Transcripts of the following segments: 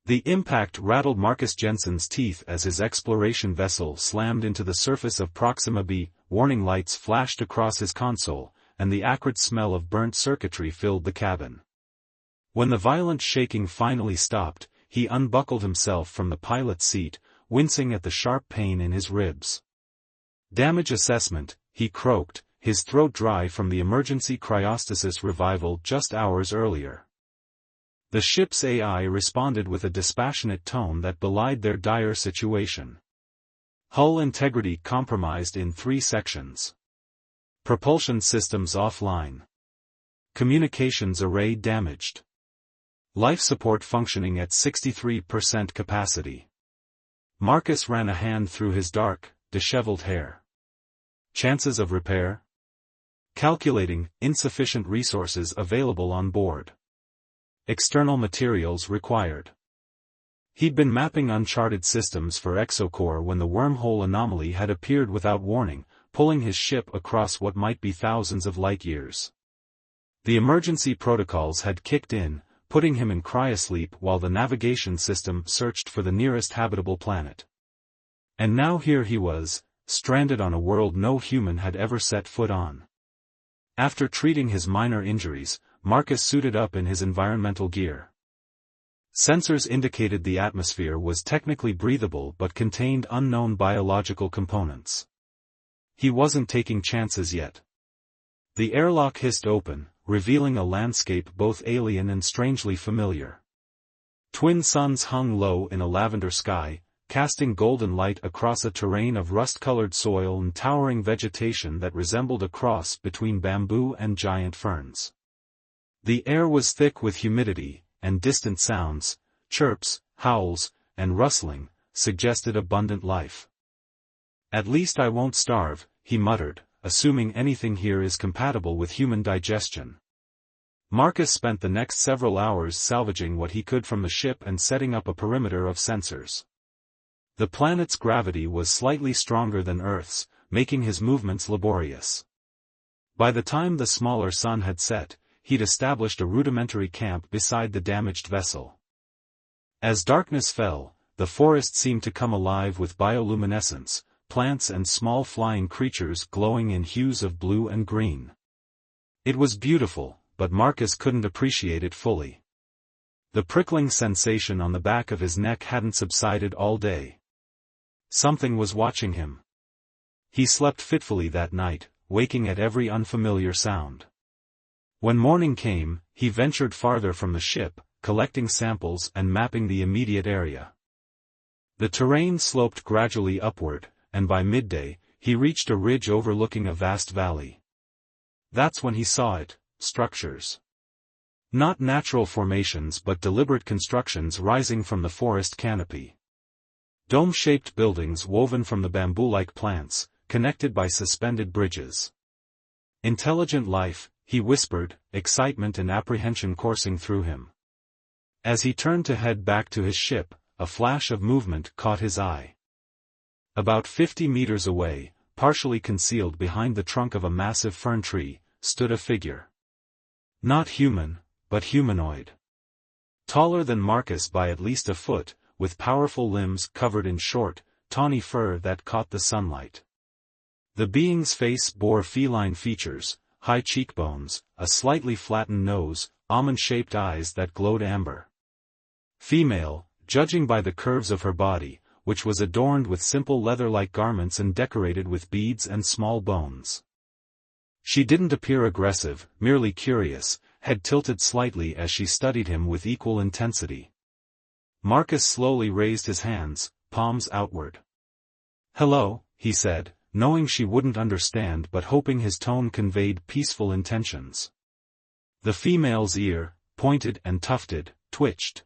The impact rattled Marcus Jensen's teeth as his exploration vessel slammed into the surface of Proxima b. Warning lights flashed across his console, and the acrid smell of burnt circuitry filled the cabin. When the violent shaking finally stopped, he unbuckled himself from the pilot's seat, wincing at the sharp pain in his ribs. "Damage assessment," he croaked, his throat dry from the emergency cryostasis revival just hours earlier. The ship's AI responded with a dispassionate tone that belied their dire situation. Hull integrity compromised in 3 sections. Propulsion systems offline. Communications array damaged. Life support functioning at 63% capacity. Marcus ran a hand through his dark, disheveled hair. Chances of repair? Calculating, insufficient resources available on board. External materials required. He'd been mapping uncharted systems for Exocore when the wormhole anomaly had appeared without warning, pulling his ship across what might be thousands of light-years. The emergency protocols had kicked in, putting him in cryosleep while the navigation system searched for the nearest habitable planet. And now here he was, stranded on a world no human had ever set foot on. After treating his minor injuries, Marcus suited up in his environmental gear. Sensors indicated the atmosphere was technically breathable but contained unknown biological components. He wasn't taking chances yet. The airlock hissed open, revealing a landscape both alien and strangely familiar. Twin suns hung low in a lavender sky, casting golden light across a terrain of rust-colored soil and towering vegetation that resembled a cross between bamboo and giant ferns. The air was thick with humidity, and distant sounds, chirps, howls, and rustling, suggested abundant life. "At least I won't starve," he muttered, assuming anything here is compatible with human digestion. Marcus spent the next several hours salvaging what he could from the ship and setting up a perimeter of sensors. The planet's gravity was slightly stronger than Earth's, making his movements laborious. By the time the smaller sun had set, he'd established a rudimentary camp beside the damaged vessel. As darkness fell, the forest seemed to come alive with bioluminescence, plants and small flying creatures glowing in hues of blue and green. It was beautiful, but Marcus couldn't appreciate it fully. The prickling sensation on the back of his neck hadn't subsided all day. Something was watching him. He slept fitfully that night, waking at every unfamiliar sound. When morning came, he ventured farther from the ship, collecting samples and mapping the immediate area. The terrain sloped gradually upward, and by midday, he reached a ridge overlooking a vast valley. That's when he saw it: structures. Not natural formations but deliberate constructions rising from the forest canopy. Dome-shaped buildings woven from the bamboo-like plants, connected by suspended bridges. Intelligent life, he whispered, excitement and apprehension coursing through him. As he turned to head back to his ship, a flash of movement caught his eye. About 50 meters away, partially concealed behind the trunk of a massive fern tree, stood a figure. Not human, but humanoid. Taller than Marcus by at least a foot, with powerful limbs covered in short, tawny fur that caught the sunlight. The being's face bore feline features, high cheekbones, a slightly flattened nose, almond-shaped eyes that glowed amber. Female, judging by the curves of her body, which was adorned with simple leather-like garments and decorated with beads and small bones. She didn't appear aggressive, merely curious, head tilted slightly as she studied him with equal intensity. Marcus slowly raised his hands, palms outward. "Hello," he said, knowing she wouldn't understand but hoping his tone conveyed peaceful intentions. The female's ear, pointed and tufted, twitched.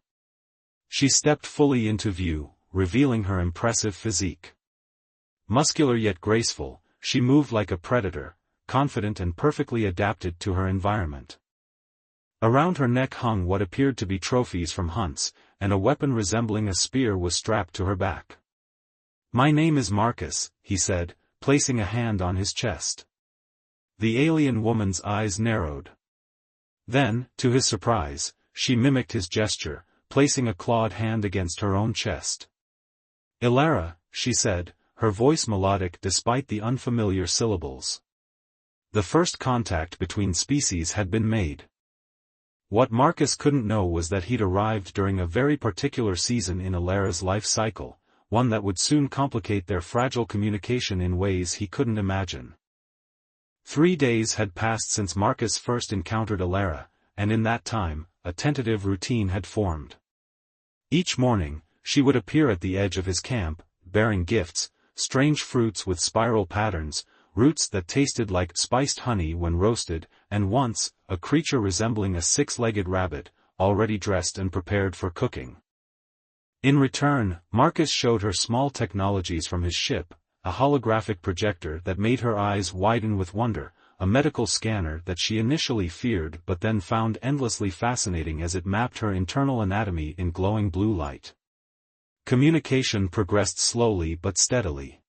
She stepped fully into view, revealing her impressive physique. Muscular yet graceful, she moved like a predator, confident and perfectly adapted to her environment. Around her neck hung what appeared to be trophies from hunts, and a weapon resembling a spear was strapped to her back. "My name is Marcus," he said, placing a hand on his chest. The alien woman's eyes narrowed. Then, to his surprise, she mimicked his gesture, placing a clawed hand against her own chest. "Ilara," she said, her voice melodic despite the unfamiliar syllables. The first contact between species had been made. What Marcus couldn't know was that he'd arrived during a very particular season in Ilara's life cycle, one that would soon complicate their fragile communication in ways he couldn't imagine. 3 days had passed since Marcus first encountered Ilara, and in that time, a tentative routine had formed. Each morning, she would appear at the edge of his camp, bearing gifts, strange fruits with spiral patterns, roots that tasted like spiced honey when roasted, and once, a creature resembling a 6-legged rabbit, already dressed and prepared for cooking. In return, Marcus showed her small technologies from his ship, a holographic projector that made her eyes widen with wonder, a medical scanner that she initially feared but then found endlessly fascinating as it mapped her internal anatomy in glowing blue light. Communication progressed slowly but steadily.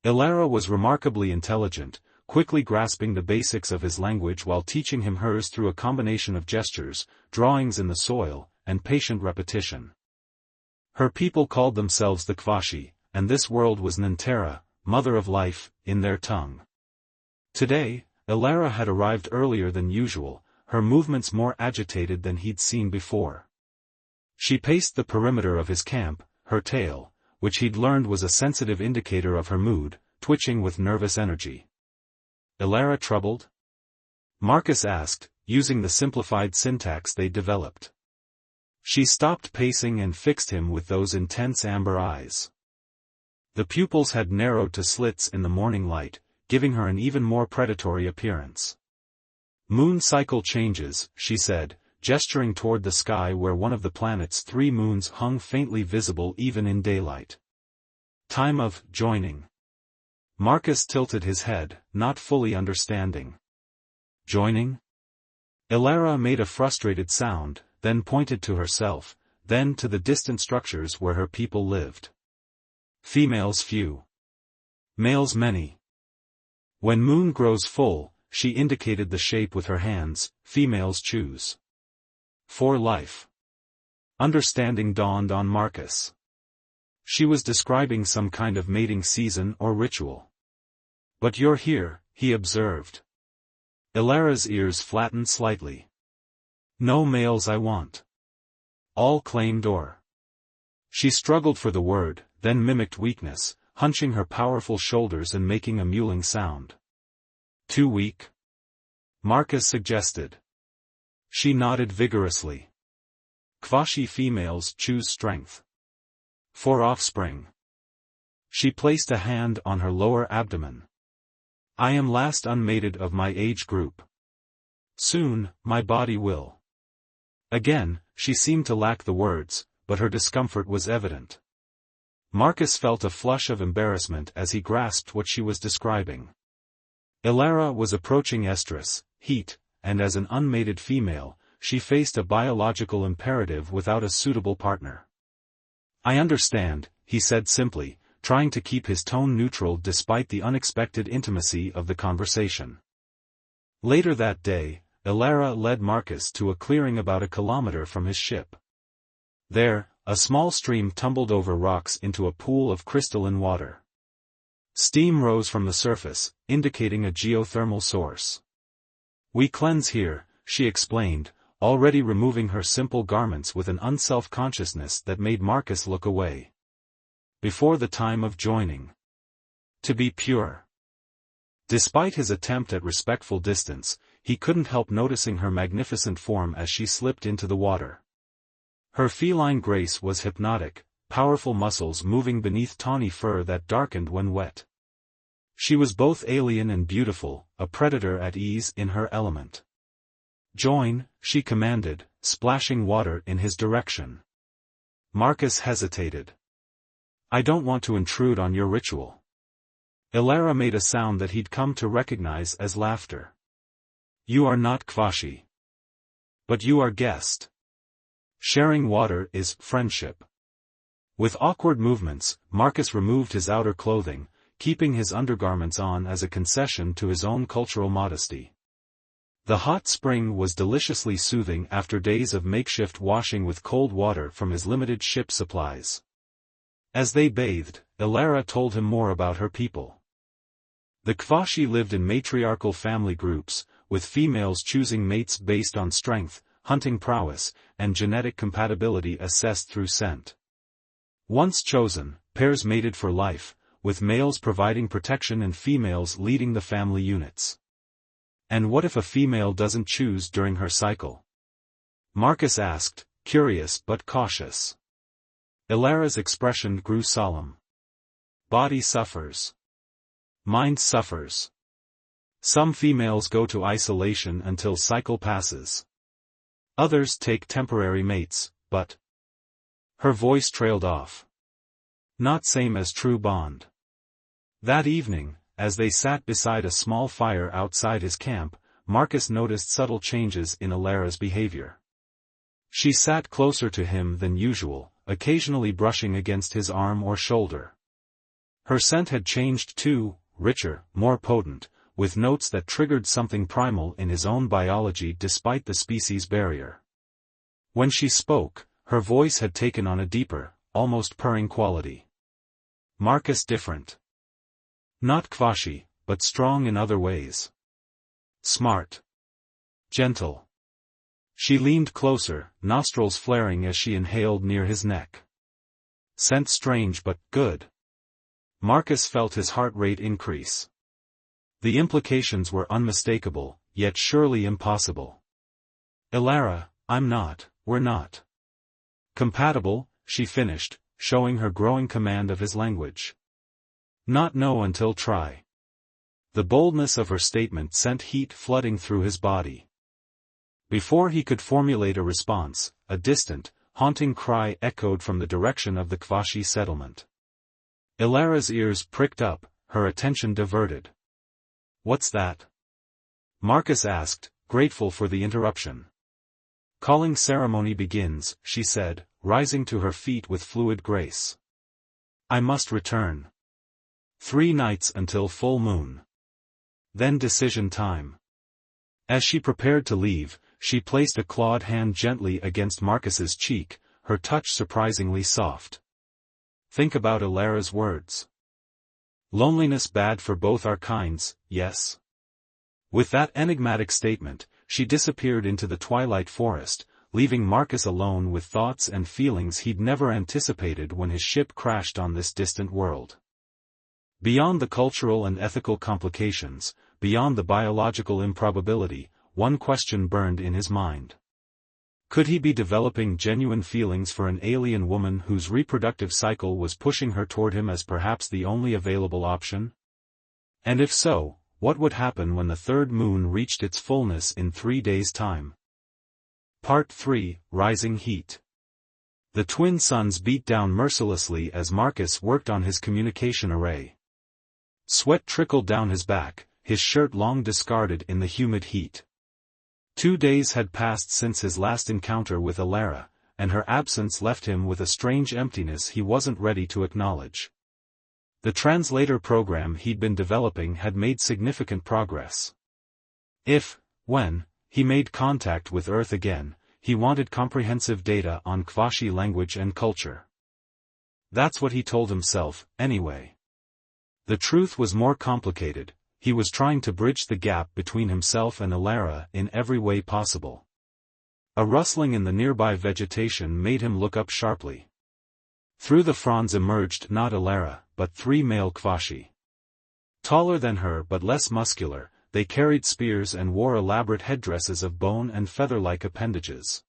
Ilara was remarkably intelligent, quickly grasping the basics of his language while teaching him hers through a combination of gestures, drawings in the soil, and patient repetition. Her people called themselves the Kvashi, and this world was Nantera, mother of life, in their tongue. Today, Ilara had arrived earlier than usual, her movements more agitated than he'd seen before. She paced the perimeter of his camp, her tail, which he'd learned was a sensitive indicator of her mood, twitching with nervous energy. "Ilara troubled?" Marcus asked, using the simplified syntax they'd developed. She stopped pacing and fixed him with those intense amber eyes. The pupils had narrowed to slits in the morning light, giving her an even more predatory appearance. "Moon cycle changes," she said, gesturing toward the sky where one of the planet's 3 moons hung faintly visible even in daylight. "Time of joining." Marcus tilted his head, not fully understanding. "Joining?" Ilara made a frustrated sound, then pointed to herself, then to the distant structures where her people lived. "Females few. Males many. When moon grows full," she indicated the shape with her hands, "females choose. For life." Understanding dawned on Marcus. She was describing some kind of mating season or ritual. "But you're here," he observed. Ilara's ears flattened slightly. "No males I want. All claimed or." She struggled for the word, then mimicked weakness, hunching her powerful shoulders and making a mewling sound. "Too weak?" Marcus suggested. She nodded vigorously. "Kvashi females choose strength. For offspring." She placed a hand on her lower abdomen. "I am last unmated of my age group. Soon, my body will." Again, she seemed to lack the words, but her discomfort was evident. Marcus felt a flush of embarrassment as he grasped what she was describing. Ilara was approaching estrus, heat, and as an unmated female, she faced a biological imperative without a suitable partner. "I understand," he said simply, trying to keep his tone neutral despite the unexpected intimacy of the conversation. Later that day, Ilara led Marcus to a clearing about a kilometer from his ship. There, a small stream tumbled over rocks into a pool of crystalline water. Steam rose from the surface, indicating a geothermal source. "We cleanse here," she explained, already removing her simple garments with an unself-consciousness that made Marcus look away. "Before the time of joining. To be pure." Despite his attempt at respectful distance, he couldn't help noticing her magnificent form as she slipped into the water. Her feline grace was hypnotic, powerful muscles moving beneath tawny fur that darkened when wet. She was both alien and beautiful, a predator at ease in her element. "Join," she commanded, splashing water in his direction. Marcus hesitated. "I don't want to intrude on your ritual." Ilara made a sound that he'd come to recognize as laughter. "You are not Kvashi. But you are guest. Sharing water is friendship." With awkward movements, Marcus removed his outer clothing, keeping his undergarments on as a concession to his own cultural modesty. The hot spring was deliciously soothing after days of makeshift washing with cold water from his limited ship supplies. As they bathed, Elara told him more about her people. The Kvashi lived in matriarchal family groups, with females choosing mates based on strength, hunting prowess, and genetic compatibility assessed through scent. Once chosen, pairs mated for life, with males providing protection and females leading the family units. And what if a female doesn't choose during her cycle? Marcus asked, curious but cautious. Elara's expression grew solemn. Body suffers. Mind suffers. Some females go to isolation until cycle passes. Others take temporary mates, but... Her voice trailed off. Not same as true bond. That evening, as they sat beside a small fire outside his camp, Marcus noticed subtle changes in Elara's behavior. She sat closer to him than usual, occasionally brushing against his arm or shoulder. Her scent had changed too, richer, more potent, with notes that triggered something primal in his own biology despite the species barrier. When she spoke, her voice had taken on a deeper, almost purring quality. Marcus different. Not Kvashi, but strong in other ways. Smart. Gentle. She leaned closer, nostrils flaring as she inhaled near his neck. Scent strange but good. Marcus felt his heart rate increase. The implications were unmistakable, yet surely impossible. Elara, we're not. Compatible, she finished, showing her growing command of his language. Not know until try. The boldness of her statement sent heat flooding through his body. Before he could formulate a response, a distant, haunting cry echoed from the direction of the Kvashi settlement. Elara's ears pricked up, her attention diverted. What's that? Marcus asked, grateful for the interruption. Calling ceremony begins, she said, rising to her feet with fluid grace. I must return. 3 nights until full moon. Then decision time. As she prepared to leave, she placed a clawed hand gently against Marcus's cheek, her touch surprisingly soft. Think about Elara's words. Loneliness bad for both our kinds, yes? With that enigmatic statement, she disappeared into the twilight forest, leaving Marcus alone with thoughts and feelings he'd never anticipated when his ship crashed on this distant world. Beyond the cultural and ethical complications, beyond the biological improbability, one question burned in his mind. Could he be developing genuine feelings for an alien woman whose reproductive cycle was pushing her toward him as perhaps the only available option? And if so, what would happen when the third moon reached its fullness in 3 days' time? Part 3, Rising Heat. The twin suns beat down mercilessly as Marcus worked on his communication array. Sweat trickled down his back, his shirt long discarded in the humid heat. 2 days had passed since his last encounter with Elara, and her absence left him with a strange emptiness he wasn't ready to acknowledge. The translator program he'd been developing had made significant progress. When he made contact with Earth again, he wanted comprehensive data on Kvashi language and culture. That's what he told himself, anyway. The truth was more complicated. He was trying to bridge the gap between himself and Elara in every way possible. A rustling in the nearby vegetation made him look up sharply. Through the fronds emerged not Elara, but 3 male Kvashi. Taller than her but less muscular, they carried spears and wore elaborate headdresses of bone and feather-like appendages.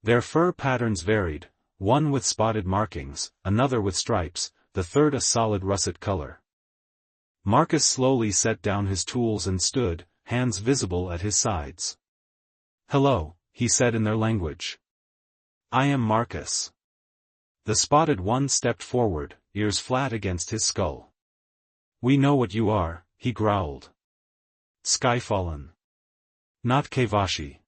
Their fur patterns varied, one with spotted markings, another with stripes, the third a solid russet color. Marcus slowly set down his tools and stood, hands visible at his sides. "Hello," he said in their language. "I am Marcus." The spotted one stepped forward, ears flat against his skull. "We know what you are," he growled. "Skyfallen. Not Kvashi."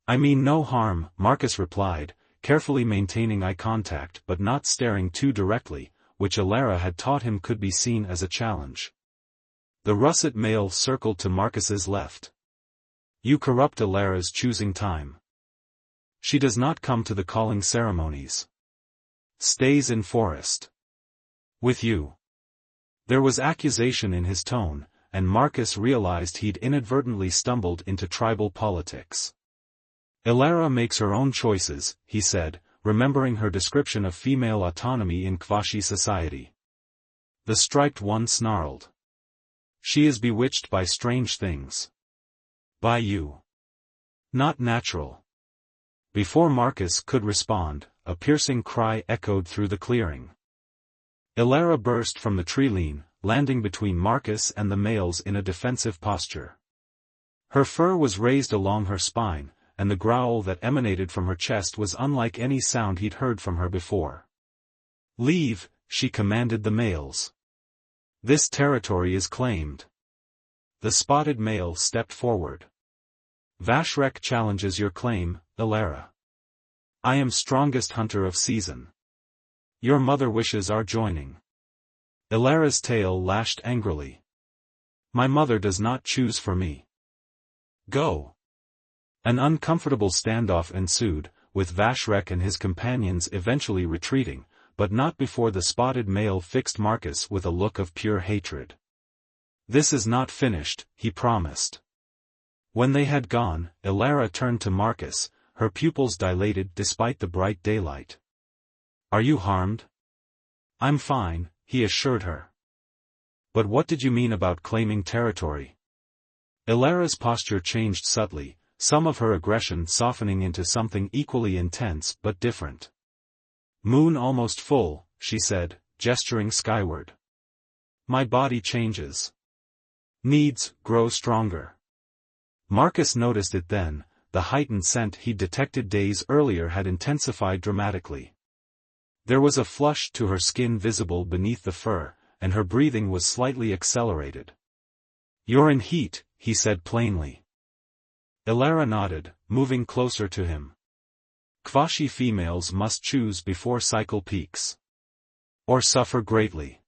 "I mean no harm," Marcus replied, carefully maintaining eye contact but not staring too directly, which Elara had taught him could be seen as a challenge. The russet male circled to Marcus's left. You corrupt Ilara's choosing time. She does not come to the calling ceremonies. Stays in forest. With you. There was accusation in his tone, and Marcus realized he'd inadvertently stumbled into tribal politics. Ilara makes her own choices, he said, remembering her description of female autonomy in Kvashi society. The striped one snarled. She is bewitched by strange things. By you. Not natural. Before Marcus could respond, a piercing cry echoed through the clearing. Ilara burst from the tree-line, landing between Marcus and the males in a defensive posture. Her fur was raised along her spine, and the growl that emanated from her chest was unlike any sound he'd heard from her before. Leave, she commanded the males. This territory is claimed. The spotted male stepped forward. Vashrek challenges your claim, Ilara. I am strongest hunter of season. Your mother wishes our joining. Ilara's tail lashed angrily. My mother does not choose for me. Go. An uncomfortable standoff ensued, with Vashrek and his companions eventually retreating, but not before the spotted male fixed Marcus with a look of pure hatred. This is not finished, he promised. When they had gone, Ilara turned to Marcus, her pupils dilated despite the bright daylight. Are you harmed? I'm fine, he assured her. But what did you mean about claiming territory? Ilara's posture changed subtly, some of her aggression softening into something equally intense but different. Moon almost full, she said, gesturing skyward. My body changes. Needs grow stronger. Marcus noticed it then, the heightened scent he'd detected days earlier had intensified dramatically. There was a flush to her skin visible beneath the fur, and her breathing was slightly accelerated. You're in heat, he said plainly. Ilara nodded, moving closer to him. Kvashi females must choose before cycle peaks. Or suffer greatly.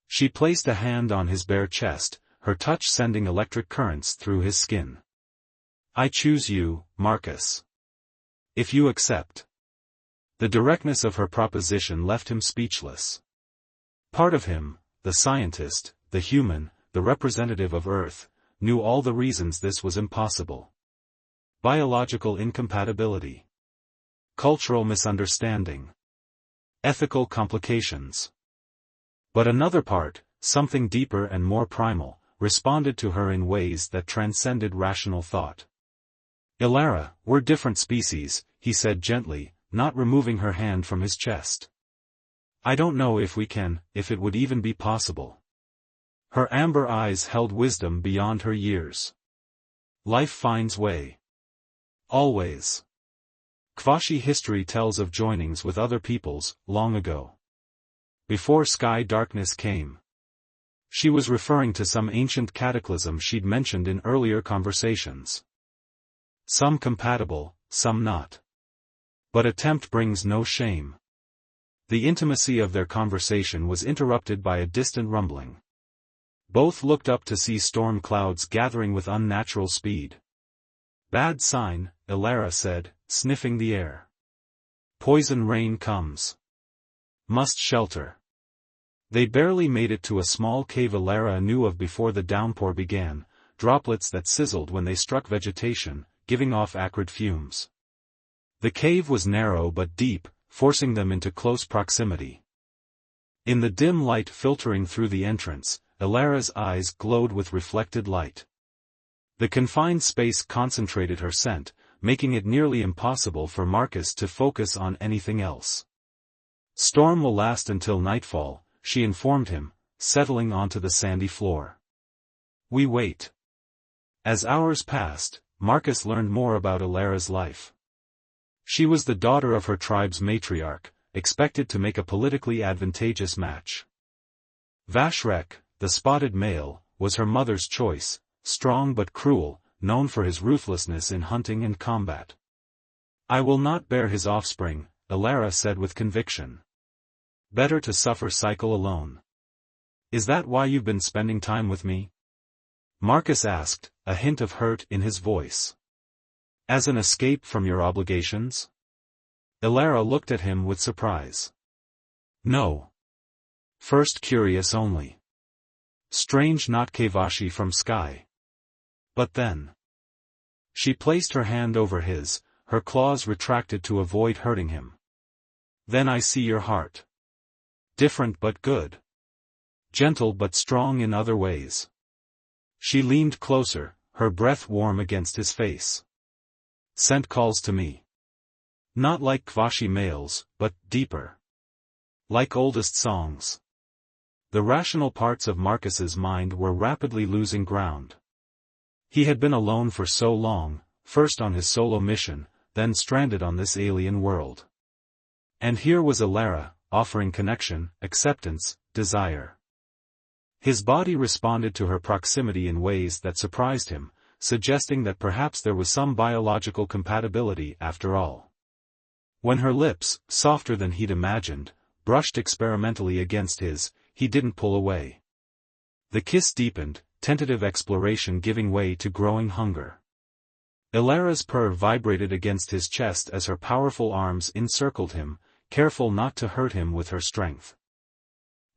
She placed a hand on his bare chest, her touch sending electric currents through his skin. I choose you, Marcus. If you accept. The directness of her proposition left him speechless. Part of him, the scientist, the human, the representative of Earth, knew all the reasons this was impossible. Biological incompatibility. Cultural misunderstanding. Ethical complications. But another part, something deeper and more primal, responded to her in ways that transcended rational thought. Ilara, we're different species, he said gently, not removing her hand from his chest. I don't know if it would even be possible. Her amber eyes held wisdom beyond her years. Life finds way. Always. Kvashi history tells of joinings with other peoples, long ago. Before sky darkness came. She was referring to some ancient cataclysm she'd mentioned in earlier conversations. Some compatible, some not. But attempt brings no shame. The intimacy of their conversation was interrupted by a distant rumbling. Both looked up to see storm clouds gathering with unnatural speed. Bad sign, Ilara said, sniffing the air. Poison rain comes. Must shelter. They barely made it to a small cave Ilara knew of before the downpour began, droplets that sizzled when they struck vegetation, giving off acrid fumes. The cave was narrow but deep, forcing them into close proximity. In the dim light filtering through the entrance, Ilara's eyes glowed with reflected light. The confined space concentrated her scent, making it nearly impossible for Marcus to focus on anything else. Storm will last until nightfall, she informed him, settling onto the sandy floor. We wait. As hours passed, Marcus learned more about Ilara's life. She was the daughter of her tribe's matriarch, expected to make a politically advantageous match. Vashrek, the spotted male, was her mother's choice, strong but cruel, known for his ruthlessness in hunting and combat. I will not bear his offspring, Ilara said with conviction. Better to suffer cycle alone. Is that why you've been spending time with me? Marcus asked, a hint of hurt in his voice. As an escape from your obligations? Elara looked at him with surprise. No. First curious only. Strange not Kavashi from sky. But then. She placed her hand over his, her claws retracted to avoid hurting him. Then I see your heart. Different but good. Gentle but strong in other ways. She leaned closer, her breath warm against his face. Scent calls to me. Not like Kvashi males, but deeper. Like oldest songs. The rational parts of Marcus's mind were rapidly losing ground. He had been alone for so long, first on his solo mission, then stranded on this alien world. And here was Elara, offering connection, acceptance, desire. His body responded to her proximity in ways that surprised him, suggesting that perhaps there was some biological compatibility after all. When her lips, softer than he'd imagined, brushed experimentally against his, he didn't pull away. The kiss deepened, tentative exploration giving way to growing hunger. Elara's purr vibrated against his chest as her powerful arms encircled him, careful not to hurt him with her strength.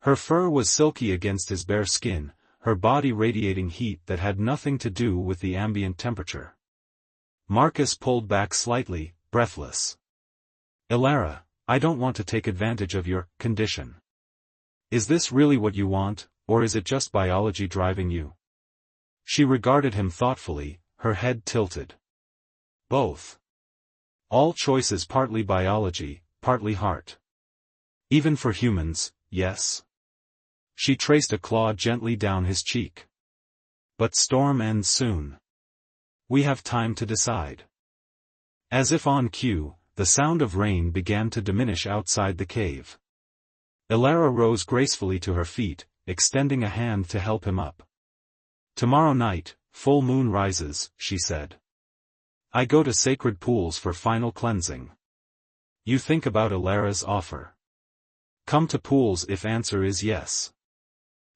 Her fur was silky against his bare skin, her body radiating heat that had nothing to do with the ambient temperature. Marcus pulled back slightly, breathless. Elara, I don't want to take advantage of your condition. Is this really what you want, or is it just biology driving you? She regarded him thoughtfully, her head tilted. Both. All choices partly biology, partly heart. Even for humans, yes. She traced a claw gently down his cheek. But storm ends soon. We have time to decide. As if on cue, the sound of rain began to diminish outside the cave. Elara rose gracefully to her feet, extending a hand to help him up. Tomorrow night, full moon rises, she said. I go to sacred pools for final cleansing. You think about Elara's offer. Come to pools if answer is yes.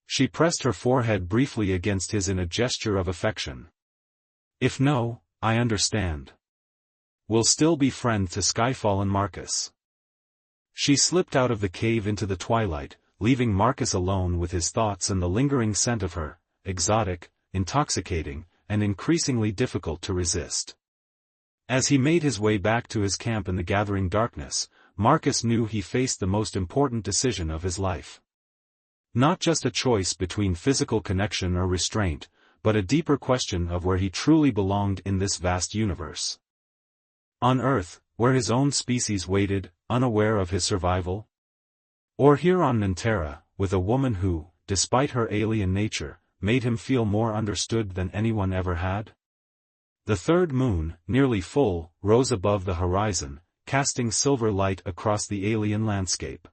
She pressed her forehead briefly against his in a gesture of affection. If no, I understand. We'll still be friend to Skyfall and Marcus. She slipped out of the cave into the twilight, leaving Marcus alone with his thoughts and the lingering scent of her, exotic, intoxicating, and increasingly difficult to resist. As he made his way back to his camp in the gathering darkness, Marcus knew he faced the most important decision of his life. Not just a choice between physical connection or restraint, but a deeper question of where he truly belonged in this vast universe. On Earth, where his own species waited, unaware of his survival? Or here on Nantera, with a woman who, despite her alien nature, made him feel more understood than anyone ever had? The third moon, nearly full, rose above the horizon, casting silver light across the alien landscape.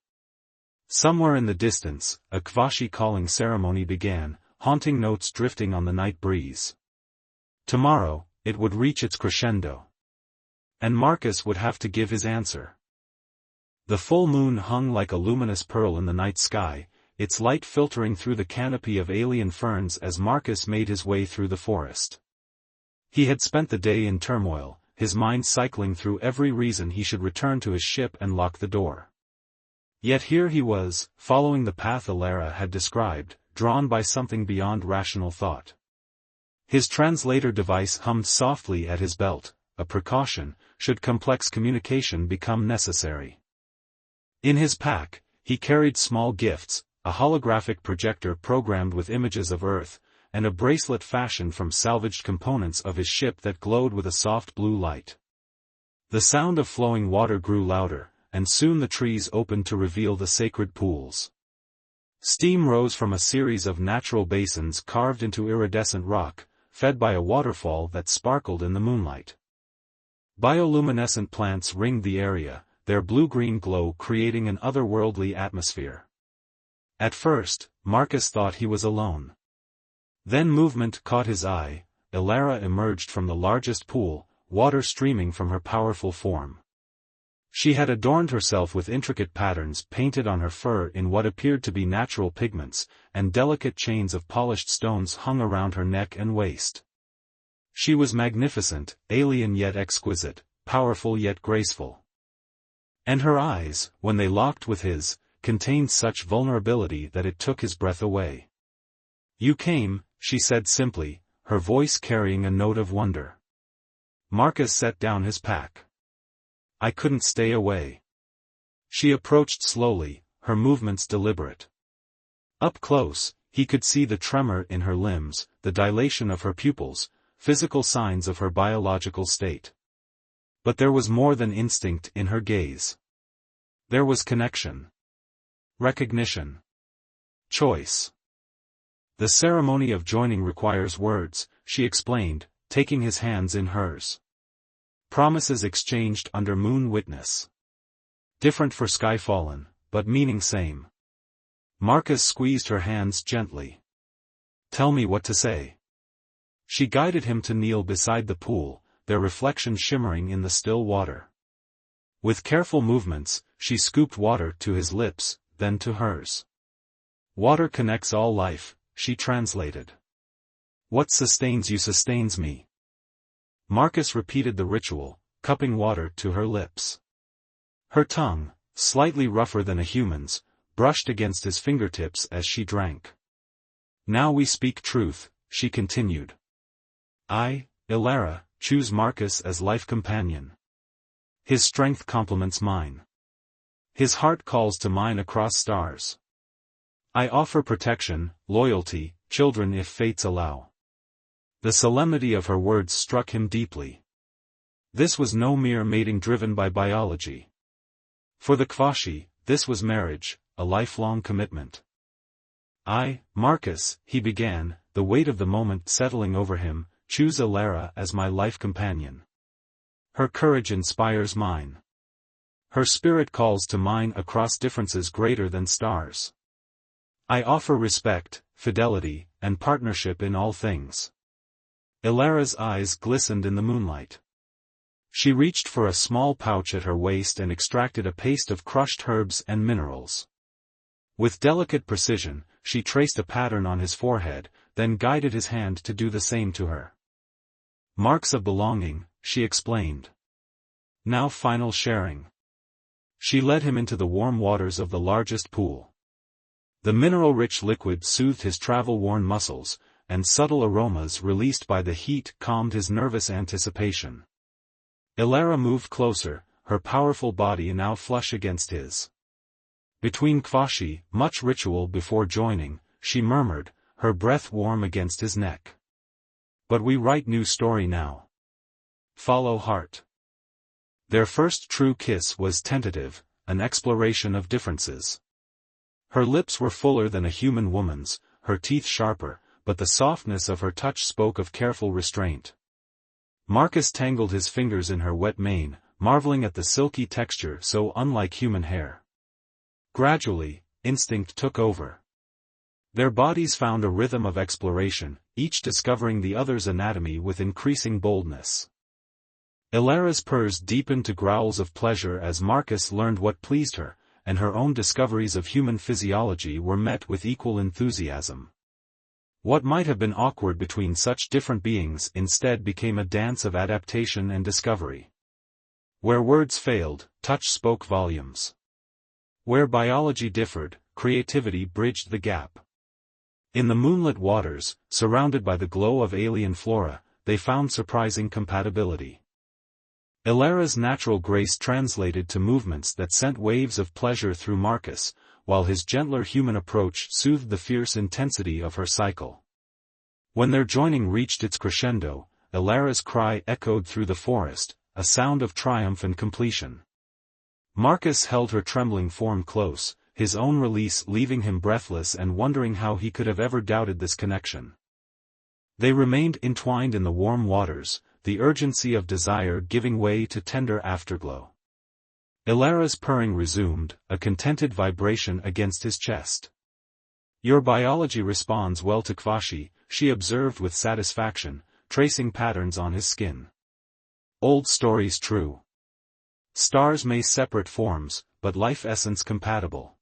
Somewhere in the distance, a Kvashi calling ceremony began, haunting notes drifting on the night breeze. Tomorrow, it would reach its crescendo. And Marcus would have to give his answer. The full moon hung like a luminous pearl in the night sky, its light filtering through the canopy of alien ferns as Marcus made his way through the forest. He had spent the day in turmoil, his mind cycling through every reason he should return to his ship and lock the door. Yet here he was, following the path Elara had described, drawn by something beyond rational thought. His translator device hummed softly at his belt, a precaution, should complex communication become necessary. In his pack, he carried small gifts, a holographic projector programmed with images of Earth, and a bracelet fashioned from salvaged components of his ship that glowed with a soft blue light. The sound of flowing water grew louder, and soon the trees opened to reveal the sacred pools. Steam rose from a series of natural basins carved into iridescent rock, fed by a waterfall that sparkled in the moonlight. Bioluminescent plants ringed the area, their blue-green glow creating an otherworldly atmosphere. At first, Marcus thought he was alone. Then movement caught his eye. Elara emerged from the largest pool, water streaming from her powerful form. She had adorned herself with intricate patterns painted on her fur in what appeared to be natural pigments, and delicate chains of polished stones hung around her neck and waist. She was magnificent, alien yet exquisite, powerful yet graceful. And her eyes, when they locked with his, contained such vulnerability that it took his breath away. "You came," she said simply, her voice carrying a note of wonder. Marcus set down his pack. "I couldn't stay away." She approached slowly, her movements deliberate. Up close, he could see the tremor in her limbs, the dilation of her pupils, physical signs of her biological state. But there was more than instinct in her gaze. There was connection. Recognition. Choice. "The ceremony of joining requires words," she explained, taking his hands in hers. "Promises exchanged under moon witness. Different for sky fallen, but meaning same." Marcus squeezed her hands gently. "Tell me what to say." She guided him to kneel beside the pool, their reflection shimmering in the still water. With careful movements, she scooped water to his lips, then to hers. "Water connects all life," she translated. "What sustains you sustains me." Marcus repeated the ritual, cupping water to her lips. Her tongue, slightly rougher than a human's, brushed against his fingertips as she drank. "Now we speak truth," she continued. "I, Ilara, choose Marcus as life companion. His strength complements mine. His heart calls to mine across stars. I offer protection, loyalty, children if fates allow." The solemnity of her words struck him deeply. This was no mere mating driven by biology. For the Kvashi, this was marriage, a lifelong commitment. "I, Marcus," he began, the weight of the moment settling over him, "choose Ilara as my life companion. Her courage inspires mine. Her spirit calls to mine across differences greater than stars. I offer respect, fidelity, and partnership in all things." Ilara's eyes glistened in the moonlight. She reached for a small pouch at her waist and extracted a paste of crushed herbs and minerals. With delicate precision, she traced a pattern on his forehead, then guided his hand to do the same to her. "Marks of belonging," she explained. "Now final sharing." She led him into the warm waters of the largest pool. The mineral-rich liquid soothed his travel-worn muscles, and subtle aromas released by the heat calmed his nervous anticipation. Ilara moved closer, her powerful body now flush against his. Between Kvashi, much ritual before joining, she murmured, her breath warm against his neck. "But we write new story now. Follow heart." Their first true kiss was tentative, an exploration of differences. Her lips were fuller than a human woman's, her teeth sharper, but the softness of her touch spoke of careful restraint. Marcus tangled his fingers in her wet mane, marveling at the silky texture so unlike human hair. Gradually, instinct took over. Their bodies found a rhythm of exploration, each discovering the other's anatomy with increasing boldness. Ilara's purrs deepened to growls of pleasure as Marcus learned what pleased her, and her own discoveries of human physiology were met with equal enthusiasm. What might have been awkward between such different beings instead became a dance of adaptation and discovery. Where words failed, touch spoke volumes. Where biology differed, creativity bridged the gap. In the moonlit waters, surrounded by the glow of alien flora, they found surprising compatibility. Ilara's natural grace translated to movements that sent waves of pleasure through Marcus, while his gentler human approach soothed the fierce intensity of her cycle. When their joining reached its crescendo, Ilara's cry echoed through the forest, a sound of triumph and completion. Marcus held her trembling form close, his own release leaving him breathless and wondering how he could have ever doubted this connection. They remained entwined in the warm waters, the urgency of desire giving way to tender afterglow. Ilara's purring resumed, a contented vibration against his chest. "Your biology responds well to Kvashi," she observed with satisfaction, tracing patterns on his skin. "Old stories true. Stars may separate forms, but life essence compatible."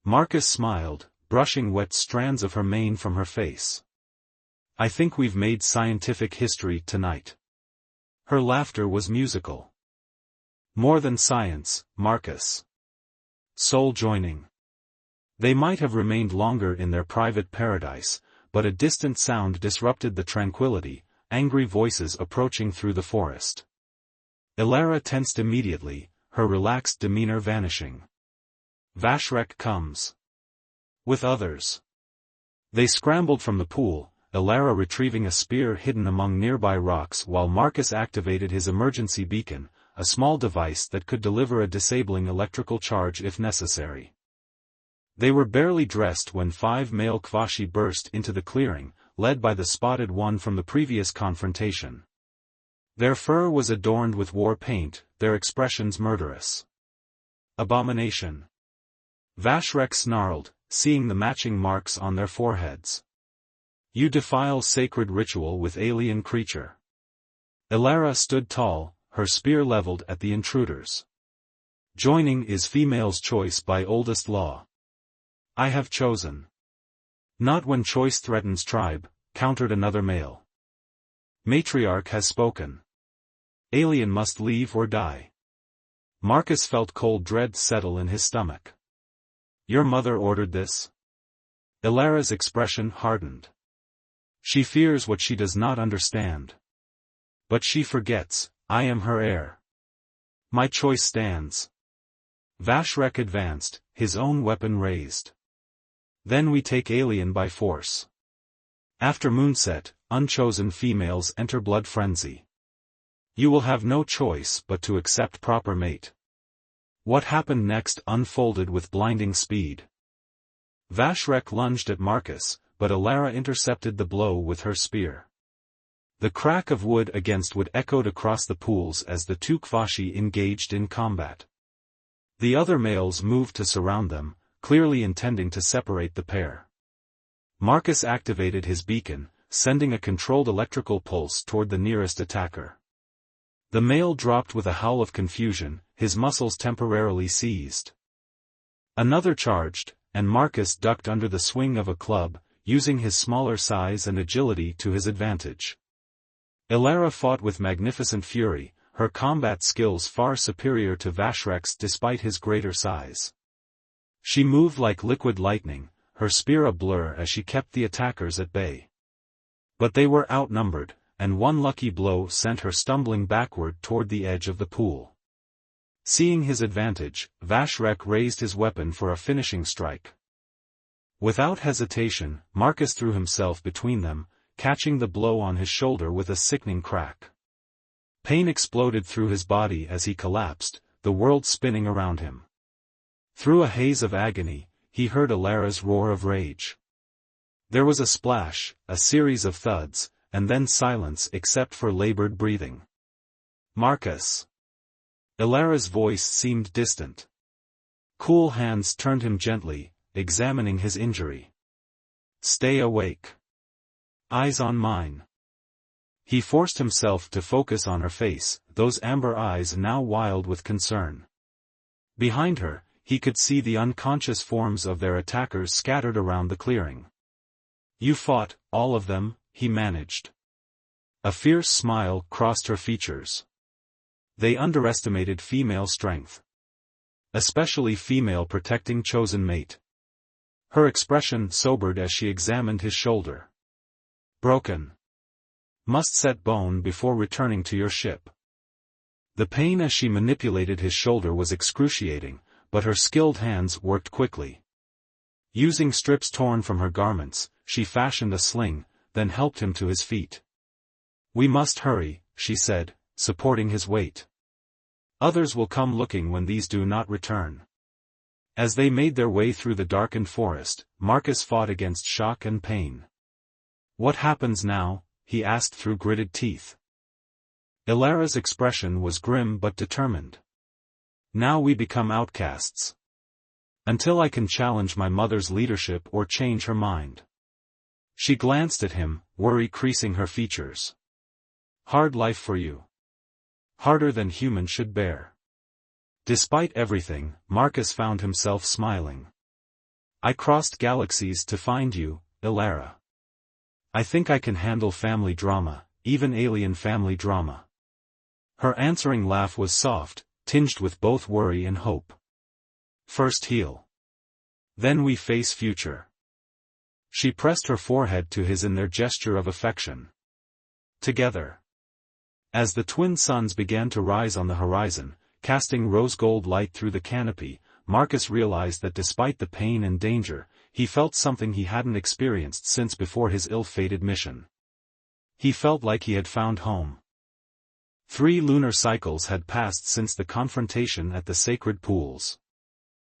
Marcus smiled, brushing wet strands of her mane from her face. I think we've made scientific history tonight. Her laughter was musical. More than science, Marcus. Soul joining. They might have remained longer in their private paradise, but a distant sound disrupted the tranquility, angry voices approaching through the forest. Elara tensed immediately, her relaxed demeanor vanishing. Vashrek comes. With others. They scrambled from the pool, Elara retrieving a spear hidden among nearby rocks while Marcus activated his emergency beacon, a small device that could deliver a disabling electrical charge if necessary. They were barely dressed when 5 male Kvashi burst into the clearing, led by the spotted one from the previous confrontation. Their fur was adorned with war paint, their expressions murderous. Abomination. Vashrek snarled, seeing the matching marks on their foreheads. You defile sacred ritual with alien creature. Elara stood tall, her spear leveled at the intruders. Joining is female's choice by oldest law. I have chosen. Not when choice threatens tribe, countered another male. Matriarch has spoken. Alien must leave or die. Marcus felt cold dread settle in his stomach. Your mother ordered this? Elara's expression hardened. She fears what she does not understand. But she forgets, I am her heir. My choice stands. Vashrek advanced, his own weapon raised. Then we take alien by force. After moonset, unchosen females enter blood frenzy. You will have no choice but to accept proper mate. What happened next unfolded with blinding speed. Vashrek lunged at Marcus, but Elara intercepted the blow with her spear. The crack of wood against wood echoed across the pools as the 2 Kvashi engaged in combat. The other males moved to surround them, clearly intending to separate the pair. Marcus activated his beacon, sending a controlled electrical pulse toward the nearest attacker. The male dropped with a howl of confusion, his muscles temporarily seized. Another charged, and Marcus ducked under the swing of a club, using his smaller size and agility to his advantage. Elara fought with magnificent fury, her combat skills far superior to Vashrek's despite his greater size. She moved like liquid lightning, her spear a blur as she kept the attackers at bay. But they were outnumbered, and one lucky blow sent her stumbling backward toward the edge of the pool. Seeing his advantage, Vashrek raised his weapon for a finishing strike. Without hesitation, Marcus threw himself between them, catching the blow on his shoulder with a sickening crack. Pain exploded through his body as he collapsed, the world spinning around him. Through a haze of agony, he heard Elara's roar of rage. There was a splash, a series of thuds, and then silence except for labored breathing. Marcus. Elara's voice seemed distant. Cool hands turned him gently, examining his injury. Stay awake. Eyes on mine. He forced himself to focus on her face, those amber eyes now wild with concern. Behind her, he could see the unconscious forms of their attackers scattered around the clearing. You fought, all of them, he managed. A fierce smile crossed her features. They underestimated female strength. Especially female protecting chosen mate. Her expression sobered as she examined his shoulder. Broken. Must set bone before returning to your ship. The pain as she manipulated his shoulder was excruciating, but her skilled hands worked quickly. Using strips torn from her garments, she fashioned a sling, then helped him to his feet. We must hurry, she said, supporting his weight. Others will come looking when these do not return. As they made their way through the darkened forest, Marcus fought against shock and pain. What happens now? He asked through gritted teeth. Elara's expression was grim but determined. Now we become outcasts. Until I can challenge my mother's leadership or change her mind. She glanced at him, worry creasing her features. Hard life for you. Harder than human should bear. Despite everything, Marcus found himself smiling. I crossed galaxies to find you, Elara. I think I can handle family drama, even alien family drama. Her answering laugh was soft, tinged with both worry and hope. First heal. Then we face future. She pressed her forehead to his in their gesture of affection. Together. As the twin suns began to rise on the horizon, casting rose-gold light through the canopy, Marcus realized that despite the pain and danger, he felt something he hadn't experienced since before his ill-fated mission. He felt like he had found home. 3 lunar cycles had passed since the confrontation at the sacred pools.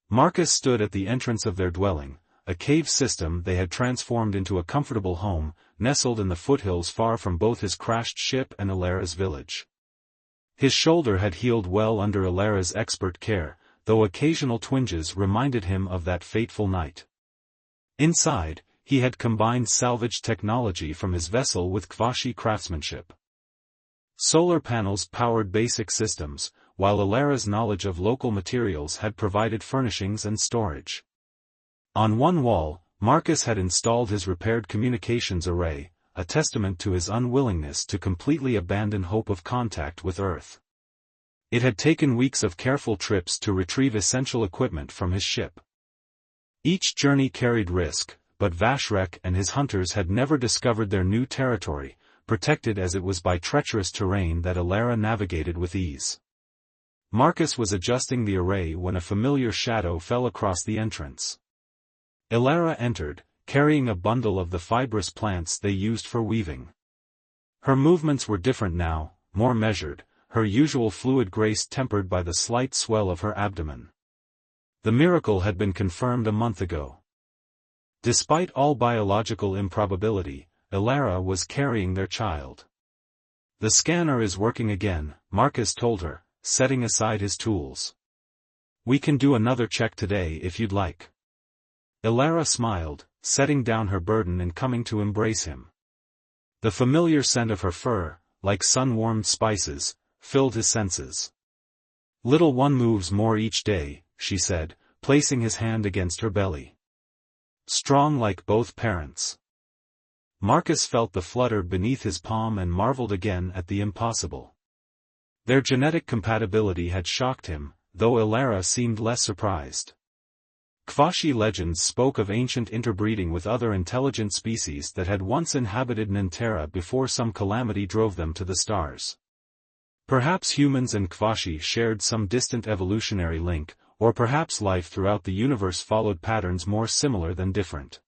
Marcus stood at the entrance of their dwelling, a cave system they had transformed into a comfortable home, nestled in the foothills far from both his crashed ship and Ilara's village. His shoulder had healed well under Ilara's expert care, though occasional twinges reminded him of that fateful night. Inside, he had combined salvage technology from his vessel with Kvashi craftsmanship. Solar panels powered basic systems, while Ilara's knowledge of local materials had provided furnishings and storage. On one wall, Marcus had installed his repaired communications array, a testament to his unwillingness to completely abandon hope of contact with Earth. It had taken weeks of careful trips to retrieve essential equipment from his ship. Each journey carried risk, but Vashrek and his hunters had never discovered their new territory, protected as it was by treacherous terrain that Ilara navigated with ease. Marcus was adjusting the array when a familiar shadow fell across the entrance. Ilara entered, carrying a bundle of the fibrous plants they used for weaving. Her movements were different now, more measured, her usual fluid grace tempered by the slight swell of her abdomen. The miracle had been confirmed a month ago. Despite all biological improbability, Ilara was carrying their child. The scanner is working again, Marcus told her, setting aside his tools. We can do another check today if you'd like. Ilara smiled, setting down her burden and coming to embrace him. The familiar scent of her fur, like sun-warmed spices, filled his senses. Little one moves more each day, she said, placing his hand against her belly. Strong like both parents. Marcus felt the flutter beneath his palm and marveled again at the impossible. Their genetic compatibility had shocked him, though Ilara seemed less surprised. Kvashi legends spoke of ancient interbreeding with other intelligent species that had once inhabited Nantera before some calamity drove them to the stars. Perhaps humans and Kvashi shared some distant evolutionary link, or perhaps life throughout the universe followed patterns more similar than different.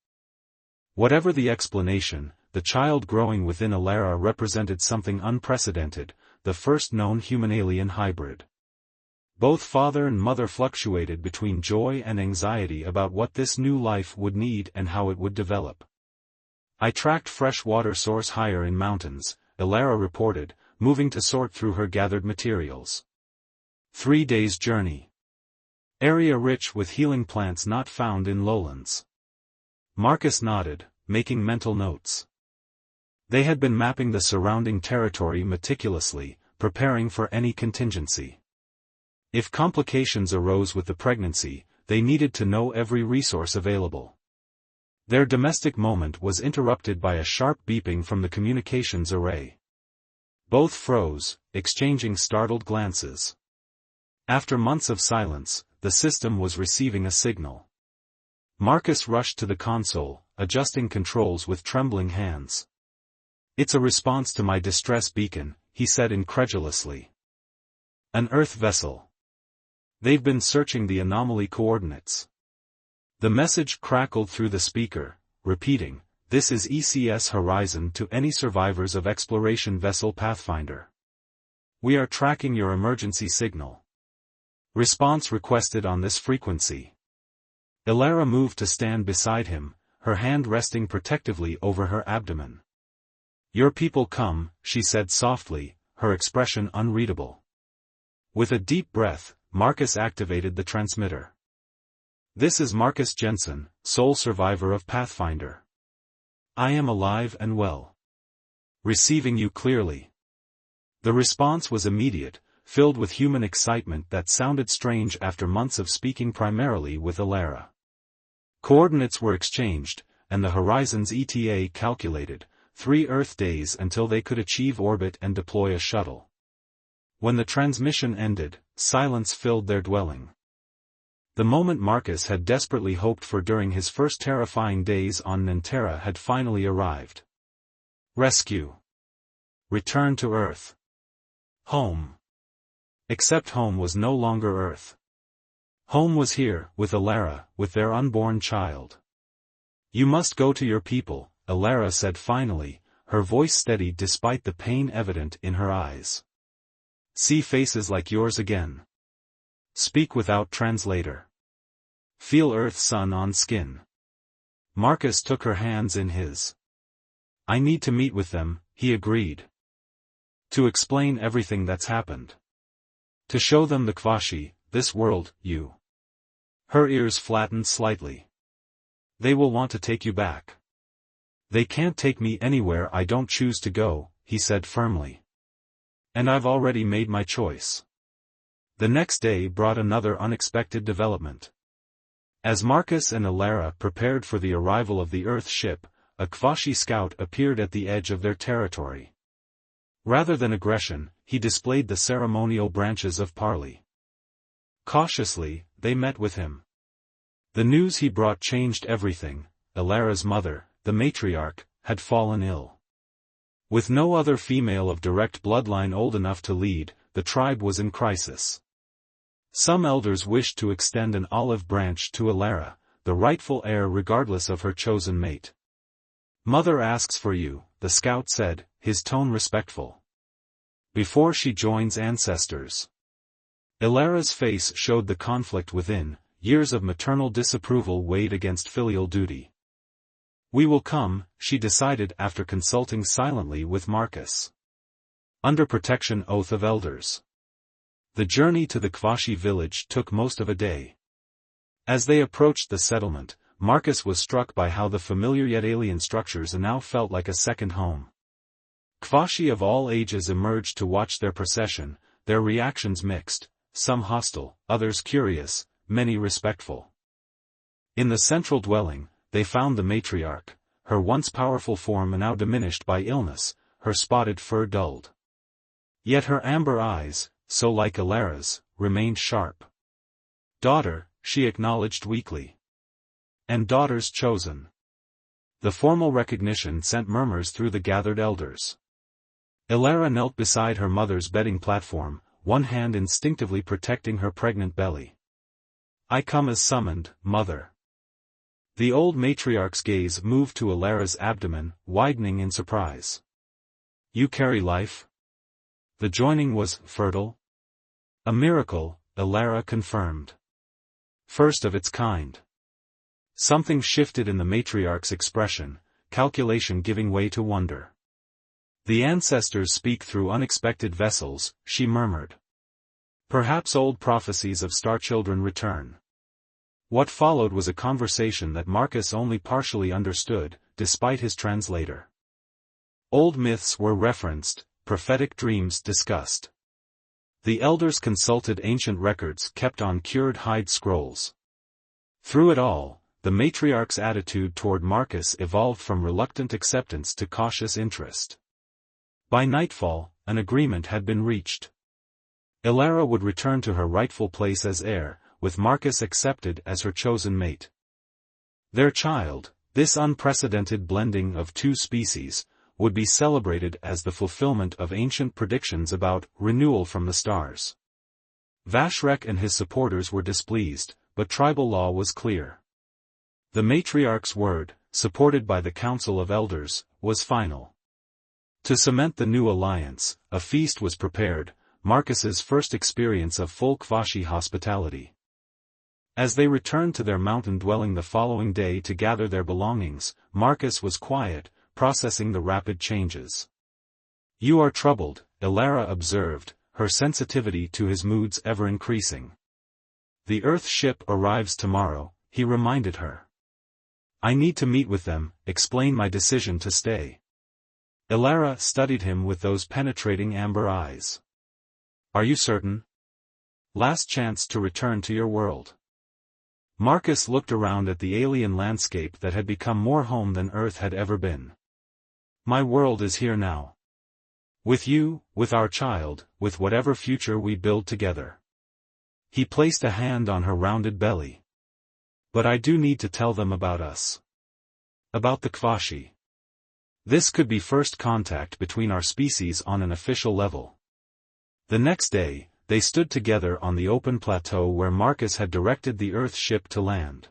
Whatever the explanation, the child growing within Ilara represented something unprecedented, the first known human-alien hybrid. Both father and mother fluctuated between joy and anxiety about what this new life would need and how it would develop. I tracked fresh water source higher in mountains, Ilara reported, moving to sort through her gathered materials. 3 days' journey. Area rich with healing plants not found in lowlands. Marcus nodded, making mental notes. They had been mapping the surrounding territory meticulously, preparing for any contingency. If complications arose with the pregnancy, they needed to know every resource available. Their domestic moment was interrupted by a sharp beeping from the communications array. Both froze, exchanging startled glances. After months of silence, the system was receiving a signal. Marcus rushed to the console, adjusting controls with trembling hands. It's a response to my distress beacon, he said incredulously. An Earth vessel. They've been searching the anomaly coordinates. The message crackled through the speaker, repeating, "This is ECS Horizon to any survivors of exploration vessel Pathfinder. We are tracking your emergency signal. Response requested on this frequency." Ilara moved to stand beside him, her hand resting protectively over her abdomen. "Your people come," she said softly, her expression unreadable. With a deep breath, Marcus activated the transmitter. "This is Marcus Jensen, sole survivor of Pathfinder. I am alive and well. Receiving you clearly." The response was immediate, filled with human excitement that sounded strange after months of speaking primarily with Ilara. Coordinates were exchanged, and the Horizon's ETA calculated, 3 Earth days until they could achieve orbit and deploy a shuttle. When the transmission ended, silence filled their dwelling. The moment Marcus had desperately hoped for during his first terrifying days on Nantera had finally arrived. Rescue. Return to Earth. Home. Except home was no longer Earth. Home was here, with Alara, with their unborn child. You must go to your people, Alara said finally, her voice steady despite the pain evident in her eyes. See faces like yours again. Speak without translator. Feel Earth's sun on skin. Marcus took her hands in his. I need to meet with them, he agreed. To explain everything that's happened. To show them the Kvashi, this world, you. Her ears flattened slightly. They will want to take you back. They can't take me anywhere I don't choose to go, he said firmly. And I've already made my choice. The next day brought another unexpected development. As Marcus and Alara prepared for the arrival of the Earth ship, a Kvashi scout appeared at the edge of their territory. Rather than aggression, he displayed the ceremonial branches of parley. Cautiously, they met with him. The news he brought changed everything. Alara's mother, the matriarch, had fallen ill. With no other female of direct bloodline old enough to lead, the tribe was in crisis. Some elders wished to extend an olive branch to Alara, the rightful heir regardless of her chosen mate. Mother asks for you, the scout said, his tone respectful. Before she joins ancestors. Alara's face showed the conflict within, years of maternal disapproval weighed against filial duty. We will come, she decided after consulting silently with Marcus. Under protection oath of elders. The journey to the Kvashi village took most of a day. As they approached the settlement, Marcus was struck by how the familiar yet alien structures now felt like a second home. Kvashi of all ages emerged to watch their procession, their reactions mixed, some hostile, others curious, many respectful. In the central dwelling, they found the matriarch, her once powerful form now diminished by illness, her spotted fur dulled. Yet her amber eyes, so like Alara's, remained sharp. Daughter, she acknowledged weakly. And daughter's chosen. The formal recognition sent murmurs through the gathered elders. Alara knelt beside her mother's bedding platform, one hand instinctively protecting her pregnant belly. I come as summoned, mother. The old matriarch's gaze moved to Alara's abdomen, widening in surprise. You carry life? The joining was fertile? A miracle, Alara confirmed. First of its kind. Something shifted in the matriarch's expression, calculation giving way to wonder. The ancestors speak through unexpected vessels, she murmured. Perhaps old prophecies of star children return. What followed was a conversation that Marcus only partially understood, despite his translator. Old myths were referenced, prophetic dreams discussed. The elders consulted ancient records kept on cured hide scrolls. Through it all, the matriarch's attitude toward Marcus evolved from reluctant acceptance to cautious interest. By nightfall, an agreement had been reached. Alara would return to her rightful place as heir, with Marcus accepted as her chosen mate. Their child, this unprecedented blending of two species, would be celebrated as the fulfillment of ancient predictions about renewal from the stars. Vashrek and his supporters were displeased, but tribal law was clear. The matriarch's word, supported by the Council of Elders, was final. To cement the new alliance, a feast was prepared, Marcus's first experience of full Kvashi hospitality. As they returned to their mountain dwelling the following day to gather their belongings, Marcus was quiet, processing the rapid changes. You are troubled, Alara observed, her sensitivity to his moods ever increasing. The Earth ship arrives tomorrow, he reminded her. I need to meet with them, explain my decision to stay. Alara studied him with those penetrating amber eyes. Are you certain? Last chance to return to your world. Marcus looked around at the alien landscape that had become more home than Earth had ever been. My world is here now. With you, with our child, with whatever future we build together. He placed a hand on her rounded belly. But I do need to tell them about us. About the Kvashi. This could be first contact between our species on an official level. The next day, they stood together on the open plateau where Marcus had directed the Earth ship to land.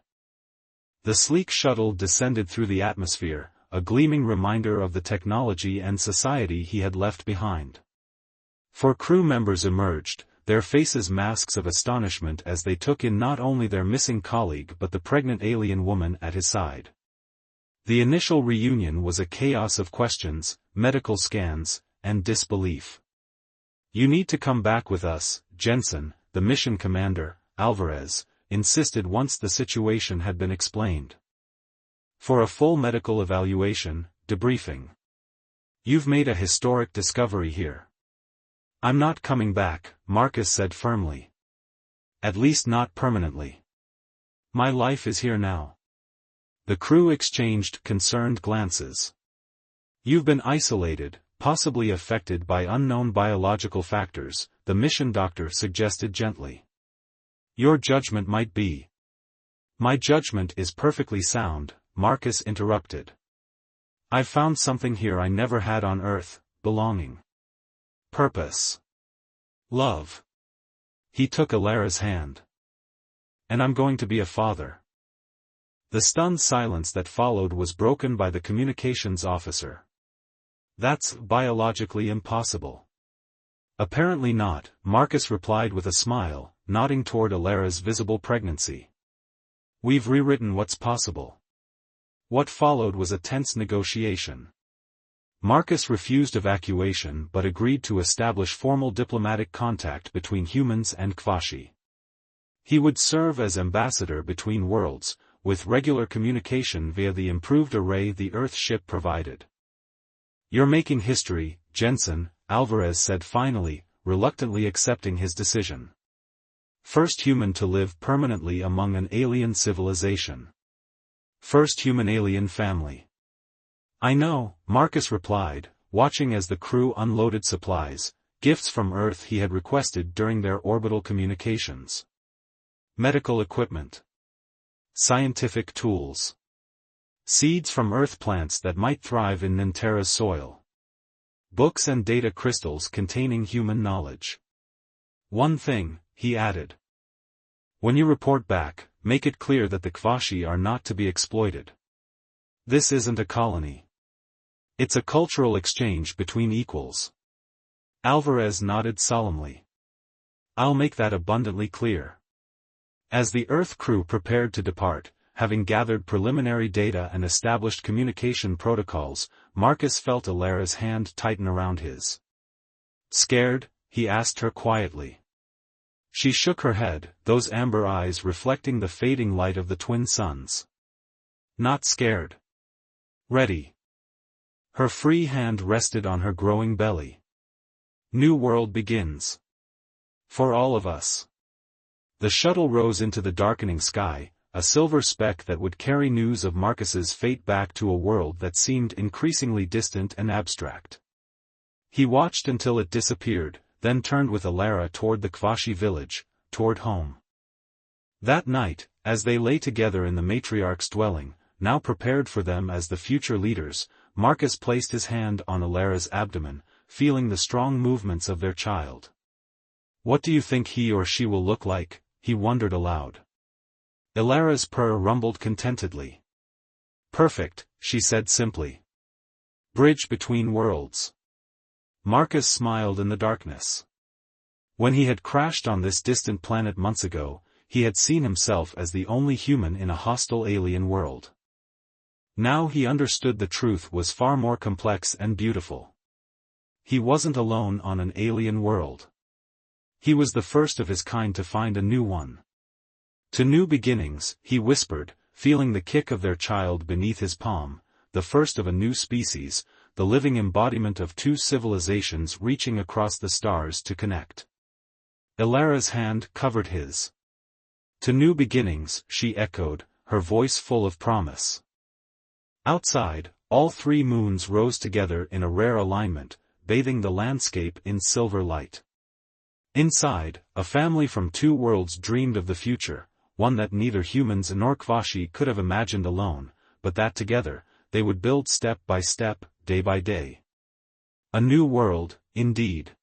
The sleek shuttle descended through the atmosphere, a gleaming reminder of the technology and society he had left behind. Four crew members emerged, their faces masks of astonishment as they took in not only their missing colleague but the pregnant alien woman at his side. The initial reunion was a chaos of questions, medical scans, and disbelief. You need to come back with us, Jensen, the mission commander, Alvarez, insisted once the situation had been explained. For a full medical evaluation, debriefing. You've made a historic discovery here. I'm not coming back, Marcus said firmly. At least not permanently. My life is here now. The crew exchanged concerned glances. You've been isolated, possibly affected by unknown biological factors, the mission doctor suggested gently. Your judgment might be. My judgment is perfectly sound, Marcus interrupted. I've found something here I never had on Earth, belonging. Purpose. Love. He took Alara's hand. And I'm going to be a father. The stunned silence that followed was broken by the communications officer. That's biologically impossible. Apparently not, Marcus replied with a smile, nodding toward Alara's visible pregnancy. We've rewritten what's possible. What followed was a tense negotiation. Marcus refused evacuation but agreed to establish formal diplomatic contact between humans and Kvashi. He would serve as ambassador between worlds, with regular communication via the improved array the Earth ship provided. You're making history, Jensen, Alvarez said finally, reluctantly accepting his decision. First human to live permanently among an alien civilization. First human-alien family. I know, Marcus replied, watching as the crew unloaded supplies, gifts from Earth he had requested during their orbital communications. Medical equipment. Scientific tools. Seeds from Earth plants that might thrive in Nintera's soil. Books and data crystals containing human knowledge. One thing, he added. When you report back, make it clear that the Kvashi are not to be exploited. This isn't a colony. It's a cultural exchange between equals. Alvarez nodded solemnly. I'll make that abundantly clear. As the Earth crew prepared to depart, having gathered preliminary data and established communication protocols, Marcus felt Alara's hand tighten around his. Scared? He asked her quietly. She shook her head, those amber eyes reflecting the fading light of the twin suns. Not scared. Ready. Her free hand rested on her growing belly. New world begins. For all of us. The shuttle rose into the darkening sky, a silver speck that would carry news of Marcus's fate back to a world that seemed increasingly distant and abstract. He watched until it disappeared, then turned with Alara toward the Kvashi village, toward home. That night, as they lay together in the matriarch's dwelling, now prepared for them as the future leaders, Marcus placed his hand on Alara's abdomen, feeling the strong movements of their child. What do you think he or she will look like? He wondered aloud. Alara's purr rumbled contentedly. Perfect, she said simply. Bridge between worlds. Marcus smiled in the darkness. When he had crashed on this distant planet months ago, he had seen himself as the only human in a hostile alien world. Now he understood the truth was far more complex and beautiful. He wasn't alone on an alien world. He was the first of his kind to find a new one. To new beginnings, he whispered, feeling the kick of their child beneath his palm, the first of a new species, the living embodiment of two civilizations reaching across the stars to connect. Alara's hand covered his. To new beginnings, she echoed, her voice full of promise. Outside, All 3 moons rose together in a rare alignment, bathing the landscape in silver light. Inside, a family from 2 worlds dreamed of the future, one that neither humans nor Kvashi could have imagined alone, but that together, they would build step by step, day by day. A new world, indeed.